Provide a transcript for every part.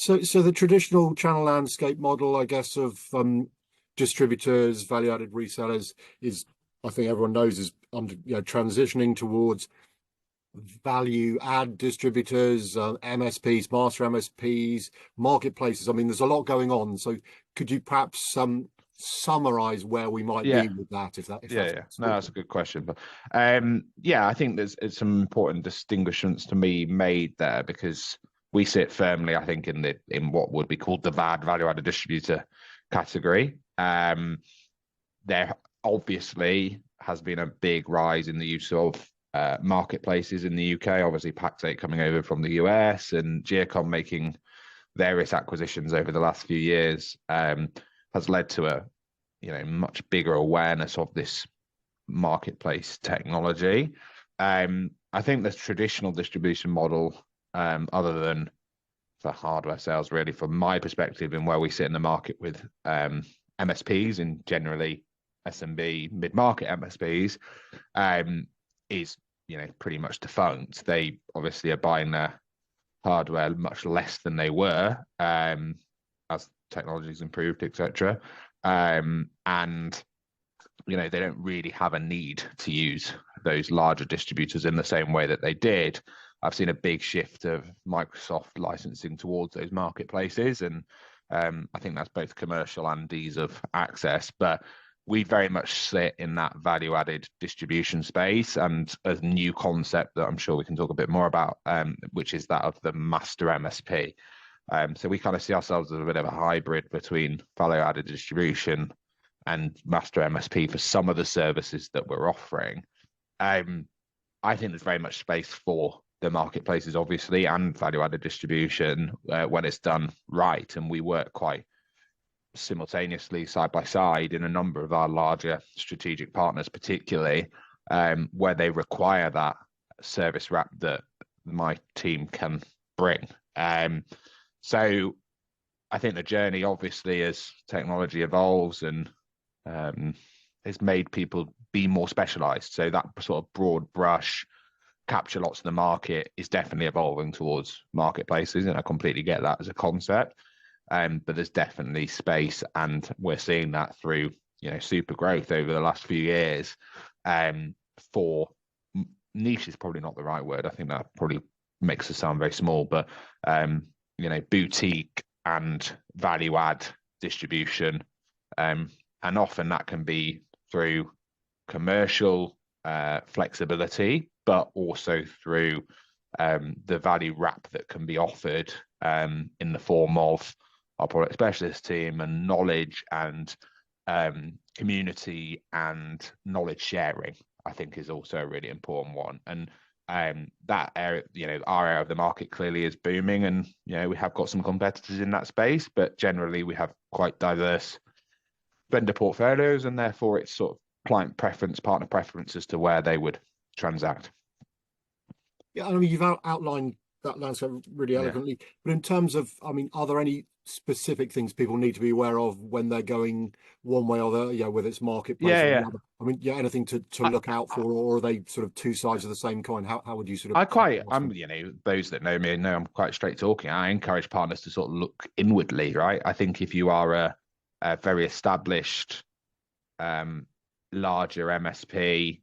So the traditional channel landscape model, I guess, of distributors, value-added resellers is, I think everyone knows, is transitioning towards value-add distributors, MSPs, master MSPs, marketplaces. I mean, there's a lot going on. So could you perhaps summarize where we might Yeah. be with that, if that's Yeah. No, possible? that's a good question. But yeah, I think there's some important distinguishments to be made there, because we sit firmly, I think, in what would be called the VAD, value-added distributor category. There obviously has been a big rise in the use of marketplaces in the UK. Obviously, Pax8 coming over from the US and Geocom making various acquisitions over the last few years has led to a much bigger awareness of this marketplace technology. I think the traditional distribution model, other than for hardware sales, really, from my perspective, and where we sit in the market with MSPs and generally SMB mid-market MSPs, is pretty much defunct. They obviously are buying their hardware much less than they were as technology's improved, etc. And they don't really have a need to use those larger distributors in the same way that they did. I've seen a big shift of Microsoft licensing towards those marketplaces, and I think that's both commercial and ease of access. But we very much sit in that value-added distribution space, and a new concept that I'm sure we can talk a bit more about, which is that of the master MSP. So we kind of see ourselves as a bit of a hybrid between value-added distribution and master MSP for some of the services that we're offering. I think there's very much space for the marketplaces, obviously, and value-added distribution when it's done right. And we work quite simultaneously, side by side, in a number of our larger strategic partners, particularly where they require that service wrap that my team can bring. So I think the journey, obviously, as technology evolves and has made people be more specialized. So that sort of broad brush, capture lots of the market, is definitely evolving towards marketplaces, and I completely get that as a concept. But there's definitely space, and we're seeing that through super growth over the last few years. For niche is probably not the right word. I think that probably makes us sound very small, but boutique and value add distribution, and often that can be through commercial flexibility, but also through the value wrap that can be offered in the form of our product specialist team and knowledge and community and knowledge sharing, I think, is also a really important one. And that area, our area of the market clearly is booming, and we have got some competitors in that space, but generally we have quite diverse vendor portfolios, and therefore it's sort of client preference, partner preference as to where they would transact. Yeah, I mean, you've outlined that landscape really eloquently, but in terms of, I mean, are there any specific things people need to be aware of when they're going one way or the other, whether it's marketplace or the other? I mean, anything to look out for, or are they sort of two sides of the same coin? How would you sort of? Those that know me know I'm quite straight talking. I encourage partners to sort of look inwardly, right? I think if you are a very established larger MSP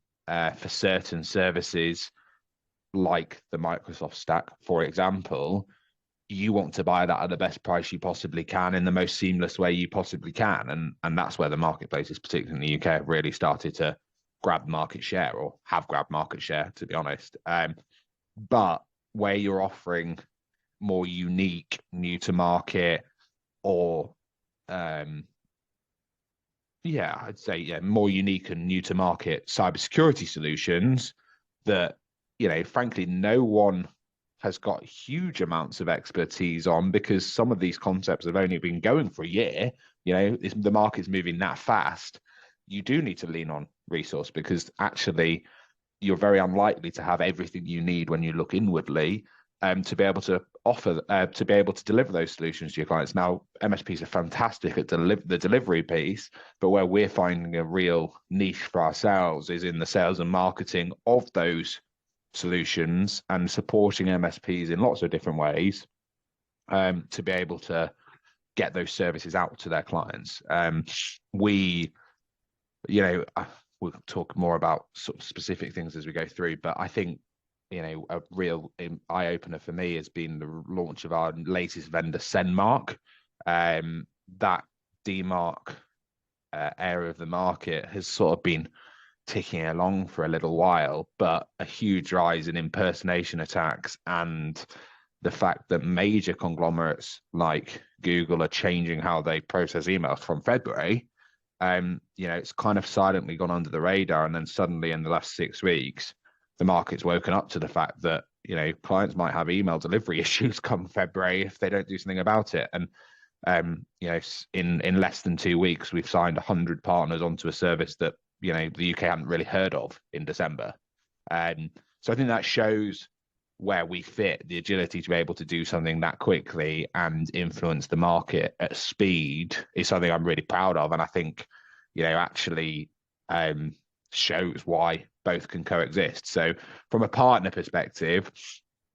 for certain services, like the Microsoft stack, for example, you want to buy that at the best price you possibly can in the most seamless way you possibly can. And that's where the marketplaces, particularly in the UK, have really started to grab market share, or have grabbed market share, to be honest. But where you're offering more unique, new to market, or I'd say more unique and new to market cybersecurity solutions that, frankly, no one has got huge amounts of expertise on, because some of these concepts have only been going for a year. The market's moving that fast. You do need to lean on resource, because actually you're very unlikely to have everything you need when you look inwardly to be able to offer, to be able to deliver those solutions to your clients. Now, MSPs are fantastic at the delivery piece, but where we're finding a real niche for ourselves is in the sales and marketing of those solutions and supporting MSPs in lots of different ways to be able to get those services out to their clients. We, we'll talk more about sort of specific things as we go through, but I think, a real eye opener for me has been the launch of our latest vendor, SendMark. That DMark area of the market has sort of been ticking along for a little while, but a huge rise in impersonation attacks and the fact that major conglomerates like Google are changing how they process emails from February, it's kind of silently gone under the radar. And then suddenly in the last 6 weeks, the market's woken up to the fact that, clients might have email delivery issues come February if they don't do something about it. And, in less than 2 weeks, we've signed 100 partners onto a service that, the UK hadn't really heard of in December. So I think that shows where we fit. The agility to be able to do something that quickly and influence the market at speed is something I'm really proud of. And I think, actually shows why both can coexist. So from a partner perspective,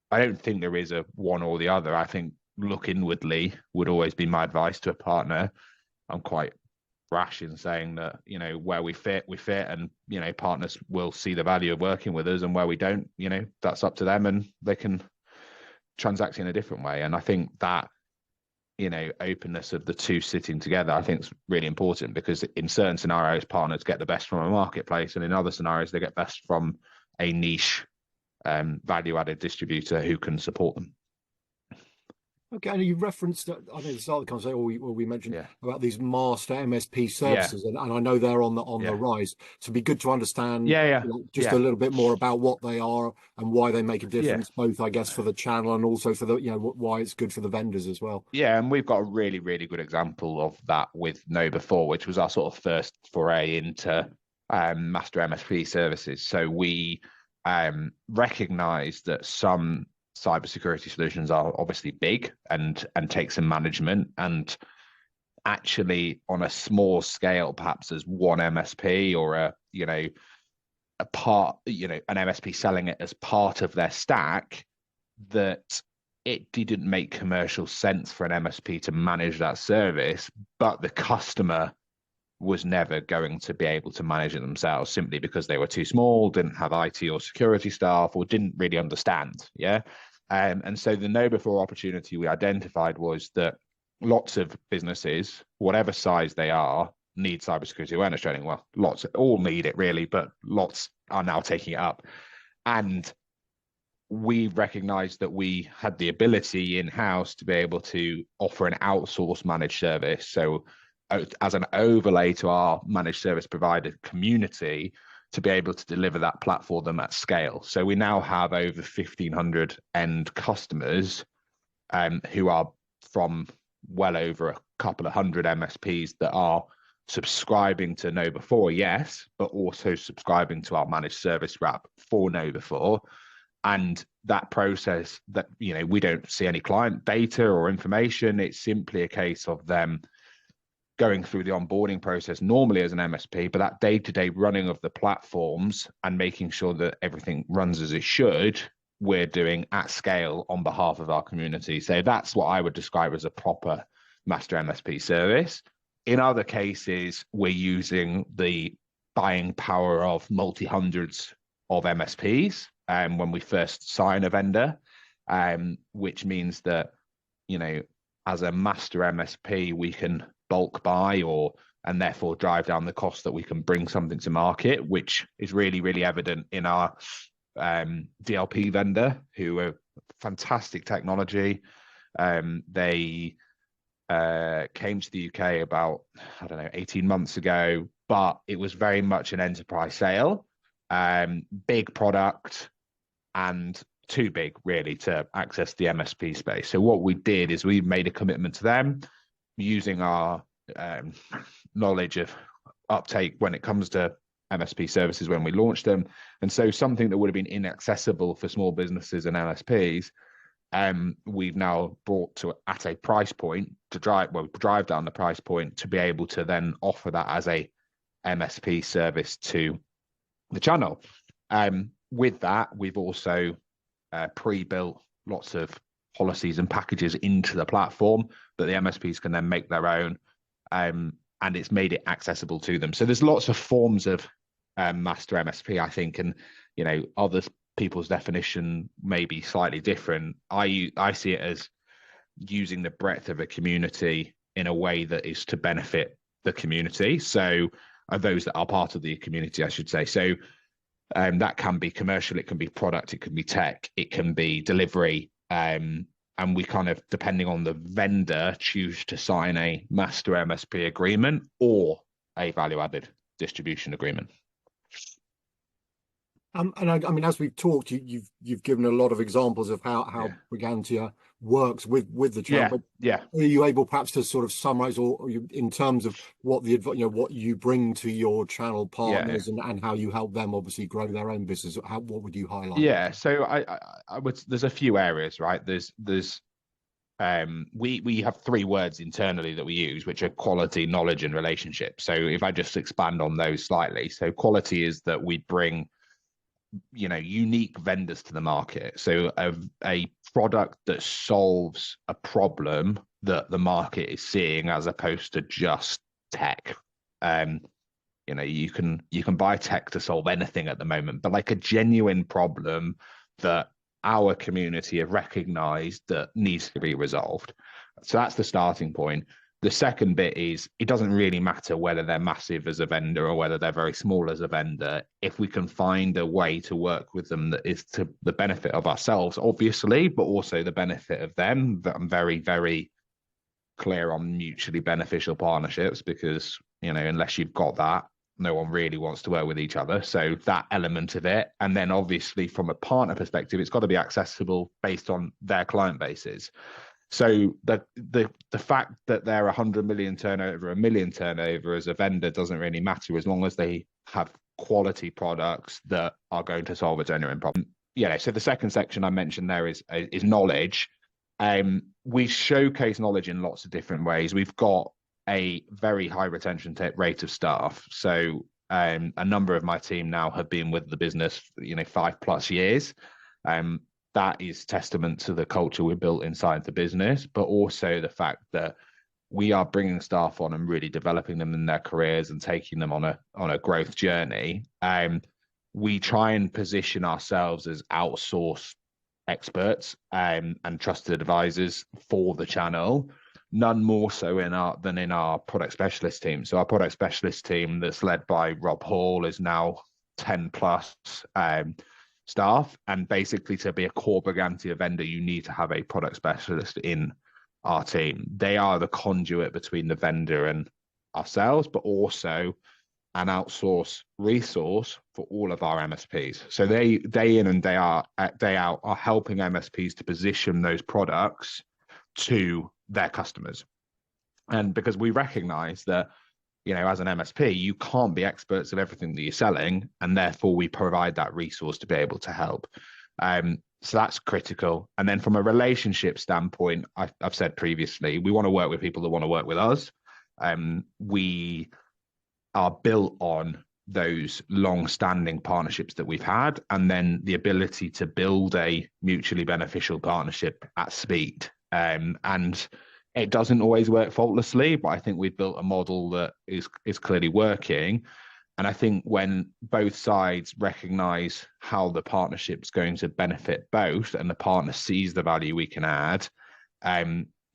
I don't think there is a one or the other. I think look inwardly would always be my advice to a partner. I'm quite rash in saying that, where we fit, and, partners will see the value of working with us, and where we don't, that's up to them, and they can transact in a different way. And I think that, openness of the two sitting together, I think is really important, because in certain scenarios, partners get the best from a marketplace, and in other scenarios, they get best from a niche value-added distributor who can support them. Okay, and you referenced, I think at the start of the conversation, or we mentioned about these master MSP services, and I know they're on the rise. So it'd be good to understand just a little bit more about what they are and why they make a difference, both, I guess, for the channel and also for the, why it's good for the vendors as well. Yeah, and we've got a really, really good example of that with Know4, which was our sort of first foray into master MSP services. So we recognized that some cybersecurity solutions are obviously big and take some management, and actually on a small scale, perhaps as one MSP or an MSP selling it as part of their stack, that it didn't make commercial sense for an MSP to manage that service, but the customer was never going to be able to manage it themselves, simply because they were too small, didn't have IT or security staff, or didn't really understand. And so the Know4 opportunity we identified was that lots of businesses, whatever size they are, need cybersecurity awareness training. Well, lots all need it really, but lots are now taking it up. And we recognized that we had the ability in-house to be able to offer an outsourced managed service. So as an overlay to our managed service provider community, to be able to deliver that platform them at scale. So we now have over 1,500 end customers who are from well over a couple of hundred MSPs that are subscribing to Know4, yes, but also subscribing to our managed service wrap for Know4. And that process that, we don't see any client data or information. It's simply a case of them going through the onboarding process normally as an MSP, but that day-to-day running of the platforms and making sure that everything runs as it should, we're doing at scale on behalf of our community. So that's what I would describe as a proper master MSP service. In other cases, we're using the buying power of multi-hundreds of MSPs when we first sign a vendor, which means that, as a master MSP, we can bulk buy and therefore drive down the cost that we can bring something to market, which is really, really evident in our DLP vendor, who are fantastic technology. They came to the UK about, 18 months ago, but it was very much an enterprise sale, big product, and too big really to access the MSP space. So what we did is we made a commitment to them using our knowledge of uptake when it comes to MSP services when we launched them. And so something that would have been inaccessible for small businesses and MSPs, we've now brought to at a price point to drive down the price point to be able to then offer that as a MSP service to the channel. With that, we've also pre-built lots of policies and packages into the platform that the MSPs can then make their own, and it's made it accessible to them. So there's lots of forms of master MSP, I think, and other people's definition may be slightly different. I see it as using the breadth of a community in a way that is to benefit the community. So those that are part of the community, I should say. So that can be commercial, it can be product, it can be tech, it can be delivery. And we kind of, depending on the vendor, choose to sign a master MSP agreement or a value-added distribution agreement. And I mean, as we've talked, you've given a lot of examples of how Brigantia works with the channel. Yeah. Are you able perhaps to sort of summarize, or in terms of what what you bring to your channel partners and how you help them obviously grow their own business? What would you highlight? Yeah, so I would. There's a few areas, right? There's we have 3 words internally that we use, which are quality, knowledge, and relationship. So if I just expand on those slightly, so quality is that we bring unique vendors to the market. So a product that solves a problem that the market is seeing, as opposed to just tech. You can buy tech to solve anything at the moment, but like a genuine problem that our community have recognized that needs to be resolved. So that's the starting point. The second bit is, it doesn't really matter whether they're massive as a vendor or whether they're very small as a vendor. If we can find a way to work with them that is to the benefit of ourselves, obviously, but also the benefit of them, that I'm very, very clear on mutually beneficial partnerships, because, unless you've got that, no one really wants to work with each other. So that element of it. And then obviously from a partner perspective, it's got to be accessible based on their client bases. So the fact that they're 100 million turnover, 1 million turnover as a vendor doesn't really matter, as long as they have quality products that are going to solve a genuine problem. So the second section I mentioned there is knowledge. We showcase knowledge in lots of different ways. We've got a very high retention rate of staff. So a number of my team now have been with the business, 5+ years. That is testament to the culture we built inside the business, but also the fact that we are bringing staff on and really developing them in their careers and taking them on a growth journey. We try and position ourselves as outsourced experts and trusted advisors for the channel, none more so than in our product specialist team. So our product specialist team, that's led by Rob Hall, is now 10+ staff, and basically to be a core Brigantia vendor, you need to have a product specialist in our team. They are the conduit between the vendor and ourselves, but also an outsource resource for all of our MSPs. So they day in and day out are helping MSPs to position those products to their customers. And because we recognize that, as an MSP, you can't be experts of everything that you're selling, and therefore we provide that resource to be able to help. So that's critical. And then from a relationship standpoint, I've said previously, we want to work with people that want to work with us. We are built on those long-standing partnerships that we've had, and then the ability to build a mutually beneficial partnership at speed. And it doesn't always work faultlessly, but I think we've built a model that is clearly working. And I think when both sides recognize how the partnership's going to benefit both, and the partner sees the value we can add,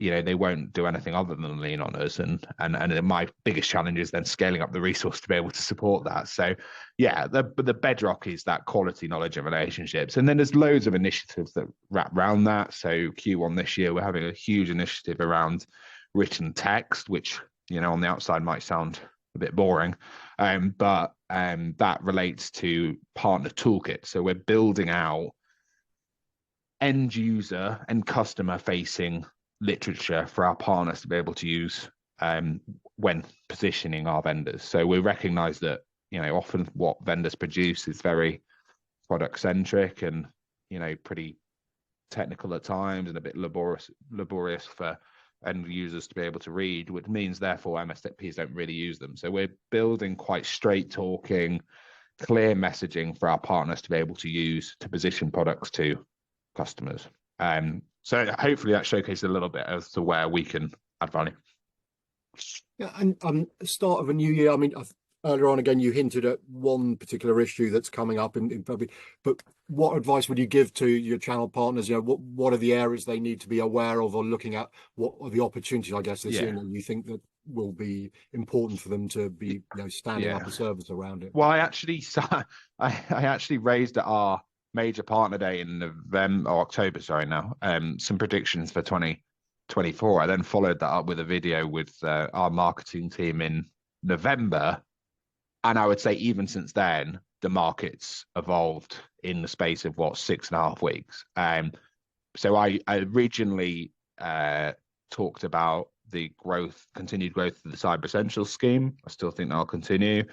they won't do anything other than lean on us. And my biggest challenge is then scaling up the resource to be able to support that. So the bedrock is that quality, knowledge, and relationships. And then there's loads of initiatives that wrap around that. So Q1 this year, we're having a huge initiative around written text, which, on the outside might sound a bit boring, but that relates to partner toolkit. So we're building out end user and customer facing literature for our partners to be able to use when positioning our vendors. So we recognize that, often what vendors produce is very product centric and, pretty technical at times, and a bit laborious for end users to be able to read, which means therefore MSPs don't really use them. So we're building quite straight talking, clear messaging for our partners to be able to use to position products to customers. So hopefully that showcases a little bit as to where we can add value. Yeah, and start of a new year. I mean, earlier on again, you hinted at one particular issue that's coming up in February. But what advice would you give to your channel partners? You know, what are the areas they need to be aware of or looking at? What are the opportunities, I guess, this year you think that will be important for them to be, you know, standing up a service around it? Well, I actually raised at our major partner day in November or October, sorry now, some predictions for 2024. I then followed that up with a video with our marketing team in November. And I would say even since then, the market's evolved in the space of 6.5 weeks. So I originally talked about the continued growth of the Cyber Essentials scheme. I still think that'll continue.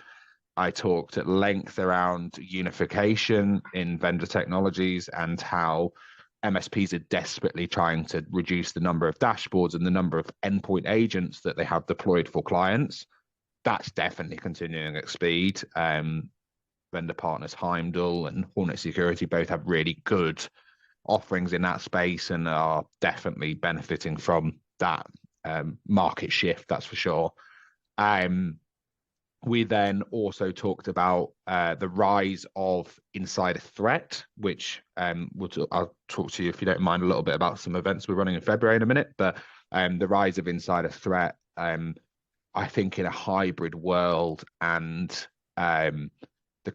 I talked at length around unification in vendor technologies and how MSPs are desperately trying to reduce the number of dashboards and the number of endpoint agents that they have deployed for clients. That's definitely continuing at speed. Vendor partners Heimdall and Hornet Security both have really good offerings in that space and are definitely benefiting from that market shift, that's for sure. We then also talked about the rise of insider threat, which I'll talk to you, if you don't mind, a little bit about some events we're running in February in a minute. But the rise of insider threat, I think in a hybrid world and the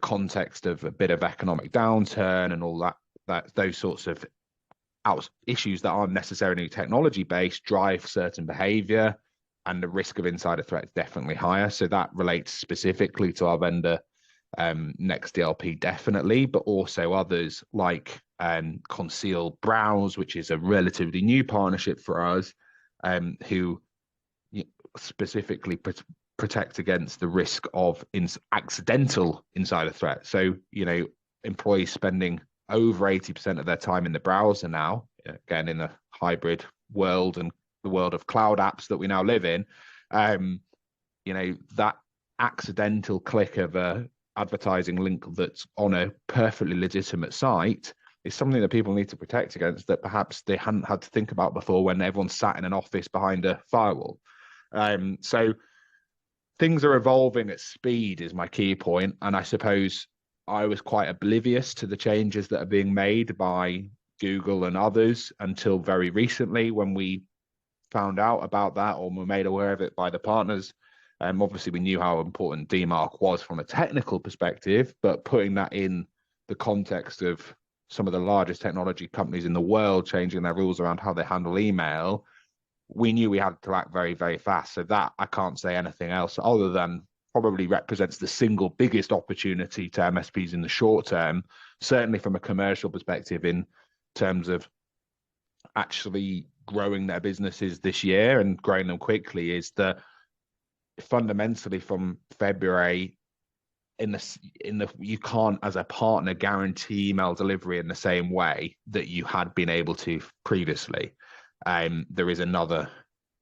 context of a bit of economic downturn and all those sorts of issues that aren't necessarily technology based drive certain behavior, and the risk of insider threat is definitely higher. So that relates specifically to our vendor Next DLP, definitely, but also others like Conceal Browse, which is a relatively new partnership for us, who specifically protect against the risk of accidental insider threat. So, you know, employees spending over 80% of their time in the browser now, again, in a hybrid world and the world of cloud apps that we now live in, you know, that accidental click of a advertising link that's on a perfectly legitimate site is something that people need to protect against that perhaps they hadn't had to think about before when everyone sat in an office behind a firewall. So things are evolving at speed is my key point. And I suppose I was quite oblivious to the changes that are being made by Google and others until very recently when we found out about that or were made aware of it by the partners. Obviously, we knew how important DMARC was from a technical perspective, but putting that in the context of some of the largest technology companies in the world changing their rules around how they handle email, we knew we had to act very, very fast. So that I can't say anything else other than probably represents the single biggest opportunity to MSPs in the short term, certainly from a commercial perspective in terms of actually growing their businesses this year and growing them quickly, is that fundamentally from February you can't as a partner guarantee email delivery in the same way that you had been able to previously. There is another,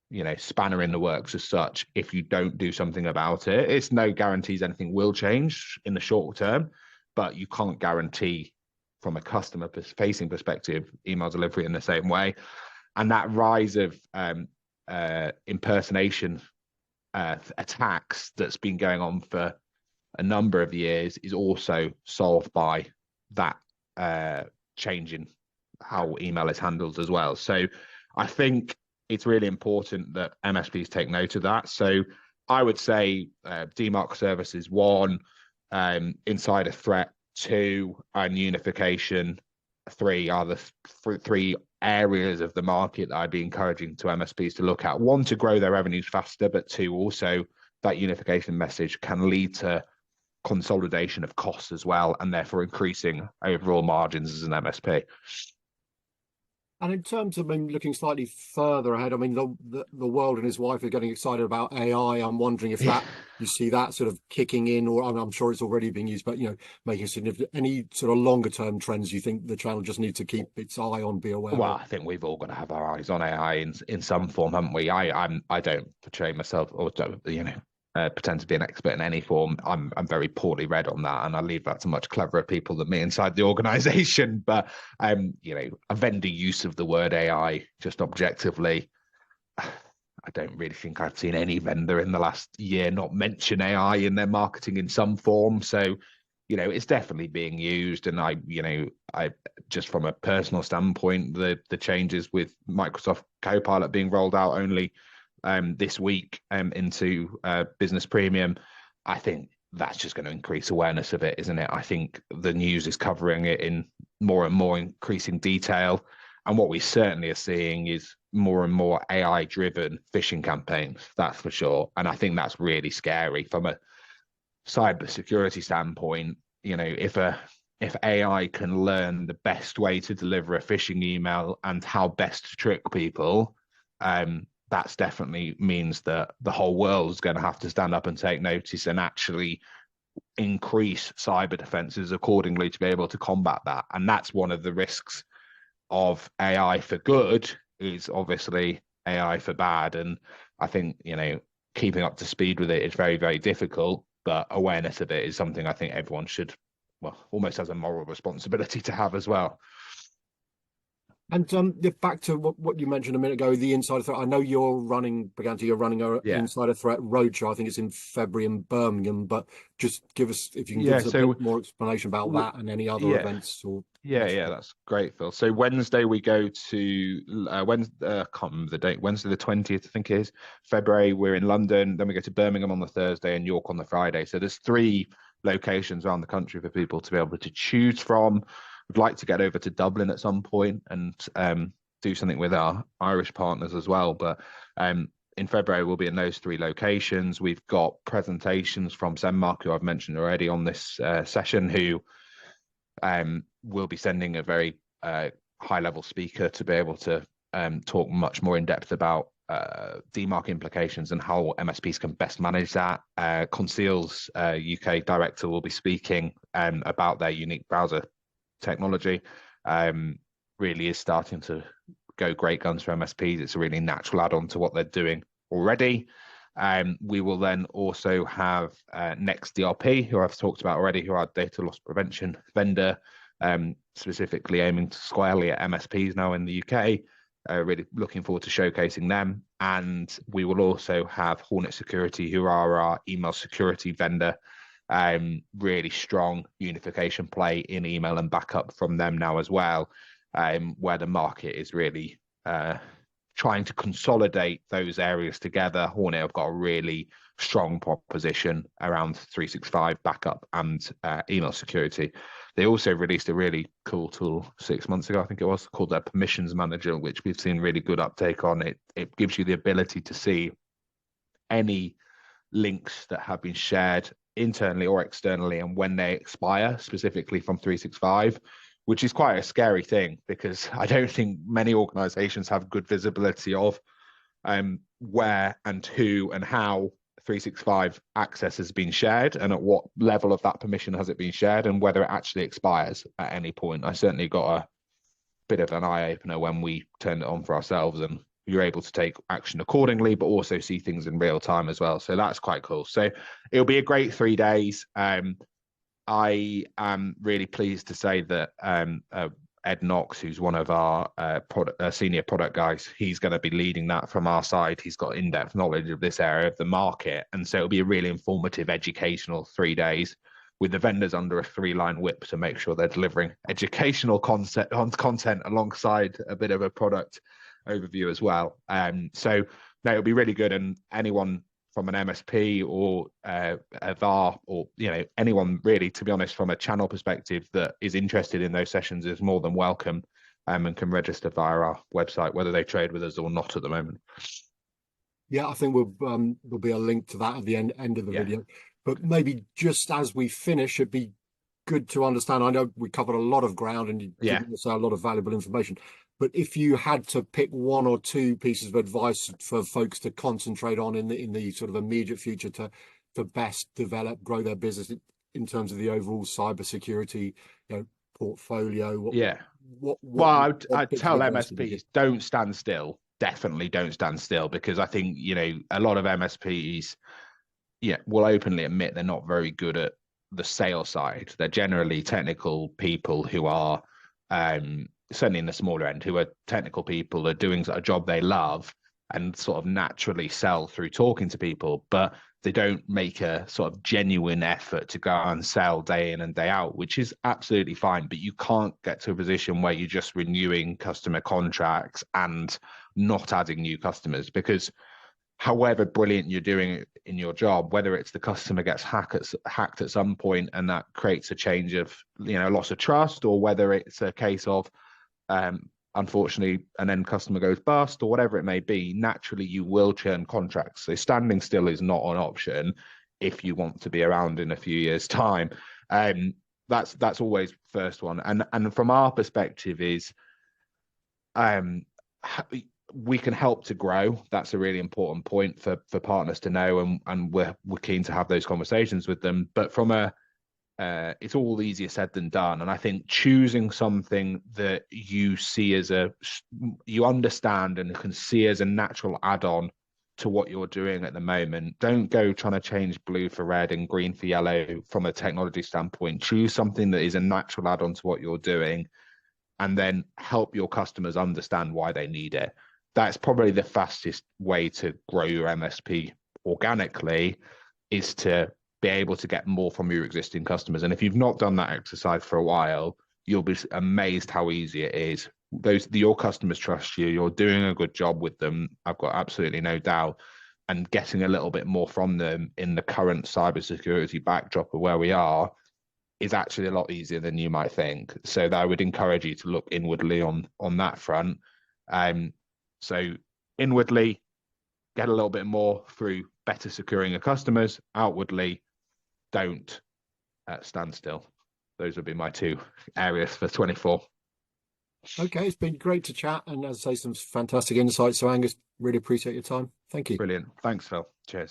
you know, spanner in the works as such. If you don't do something about it, it's no guarantees anything will change in the short term, but you can't guarantee from a customer facing perspective email delivery in the same way. And that rise of impersonation attacks that's been going on for a number of years is also solved by that change in how email is handled as well. So I think it's really important that MSPs take note of that. So I would say DMARC services 1, insider threat 2, and unification 3 are the three areas of the market that I'd be encouraging to MSPs to look at. 1, to grow their revenues faster, but 2, also that unification message can lead to consolidation of costs as well, and therefore increasing overall margins as an MSP. And in terms of, I mean, looking slightly further ahead, I mean, the world and his wife are getting excited about AI. I'm wondering if that you see that sort of kicking in, or I'm sure it's already being used, but, you know, making significant, any sort of longer term trends you think the channel just needs to keep its eye on, be aware Well, of? I think we've all got to have our eyes on AI in some form, haven't we? I don't portray myself, or, you know, pretend to be an expert in any form. I'm very poorly read on that, and I leave that to much cleverer people than me inside the organization. But a vendor use of the word AI, just objectively, I don't really think I've seen any vendor in the last year not mention AI in their marketing in some form. So, it's definitely being used. And I just from a personal standpoint, the changes with Microsoft Copilot being rolled out only this week into Business Premium, I think that's just going to increase awareness of it, isn't it? I think the news is covering it in more and more increasing detail. And what we certainly are seeing is more and more AI-driven phishing campaigns, that's for sure. And I think that's really scary from a cybersecurity standpoint. If AI can learn the best way to deliver a phishing email and how best to trick people, that's definitely means that the whole world is going to have to stand up and take notice and actually increase cyber defenses accordingly to be able to combat that. And that's one of the risks of AI for good, is obviously AI for bad. And I think, keeping up to speed with it is very, very difficult, but awareness of it is something I think everyone should, almost has a moral responsibility to have as well. And back to what you mentioned a minute ago, the Insider Threat. I know you're running, Brigantia, you're running an Insider Threat roadshow. I think it's in February in Birmingham, but just give us, if you can give us a bit more explanation about that and any other events. That's great, Phil. So Wednesday we go to, Wednesday, I can't remember the date, Wednesday the 20th, I think it is, February, we're in London. Then we go to Birmingham on the Thursday and York on the Friday. So there's 3 locations around the country for people to be able to choose from. We'd like to get over to Dublin at some point and do something with our Irish partners as well. But in February, we'll be in those 3 locations. We've got presentations from Zenmark, who I've mentioned already on this session, who will be sending a very high-level speaker to be able to talk much more in depth about DMARC implications and how MSPs can best manage that. Conceal's UK director will be speaking about their unique browser technology. Really is starting to go great guns for MSPs. It's a really natural add-on to what they're doing already. We will then also have NextDRP, who I've talked about already, who are a data loss prevention vendor, specifically aiming squarely at MSPs now in the UK. Really looking forward to showcasing them. And we will also have Hornet Security, who are our email security vendor. Really strong unification play in email and backup from them now as well, where the market is really trying to consolidate those areas together. Hornet have got a really strong proposition around 365 backup and email security. They also released a really cool tool 6 months ago, I think it was, called their Permissions Manager, which we've seen really good uptake on. It gives you the ability to see any links that have been shared internally or externally and when they expire, specifically from 365, which is quite a scary thing because I don't think many organizations have good visibility of where and who and how 365 access has been shared and at what level of that permission has it been shared and whether it actually expires at any point. I certainly got a bit of an eye-opener when we turned it on for ourselves, and you're able to take action accordingly, but also see things in real time as well. So that's quite cool. So it'll be a great 3 days. I am really pleased to say that Ed Knox, who's one of our senior product guys, he's going to be leading that from our side. He's got in-depth knowledge of this area of the market. And so it'll be a really informative, educational 3 days with the vendors under a 3-line whip to make sure they're delivering educational content alongside a bit of a product overview as well. So no, it'll be really good. And anyone from an MSP or a VAR or anyone really, to be honest, from a channel perspective that is interested in those sessions is more than welcome and can register via our website, whether they trade with us or not at the moment. Yeah, I think there'll be a link to that at the end of the video. But maybe just as we finish, it'd be good to understand. I know we covered a lot of ground and you gave us a lot of valuable information. But if you had to pick 1 or 2 pieces of advice for folks to concentrate on in the sort of immediate future to best develop, grow their business in terms of the overall cybersecurity portfolio, I'd tell MSPs, don't stand still. Definitely don't stand still, because I think a lot of MSPs will openly admit they're not very good at the sales side. They're generally technical people who are, certainly in the smaller end, who are technical people, are doing a job they love and sort of naturally sell through talking to people, but they don't make a sort of genuine effort to go and sell day in and day out, which is absolutely fine. But you can't get to a position where you're just renewing customer contracts and not adding new customers, because however brilliant you're doing in your job, whether it's the customer gets hacked at some point and that creates a change of, loss of trust, or whether it's a case of, unfortunately, an end customer goes bust, or whatever it may be, naturally you will churn contracts. So standing still is not an option if you want to be around in a few years' time. That's always first one. And from our perspective is, we can help to grow. That's a really important point for partners to know, and we're keen to have those conversations with them. But from it's all easier said than done. And I think choosing something that you see as you understand and can see as a natural add-on to what you're doing at the moment. Don't go trying to change blue for red and green for yellow from a technology standpoint. Choose something that is a natural add-on to what you're doing, and then help your customers understand why they need it. That's probably the fastest way to grow your MSP organically, is to be able to get more from your existing customers. And if you've not done that exercise for a while, you'll be amazed how easy it is. Your customers trust you. You're doing a good job with them. I've got absolutely no doubt. And getting a little bit more from them in the current cybersecurity backdrop of where we are is actually a lot easier than you might think. So I would encourage you to look inwardly on that front. So inwardly, get a little bit more through better securing your customers. Outwardly, don't stand still. Those would be my two areas for 24. Okay, it's been great to chat, and as I say, some fantastic insights. So Angus, really appreciate your time. Thank you. Brilliant. Thanks, Phil. Cheers.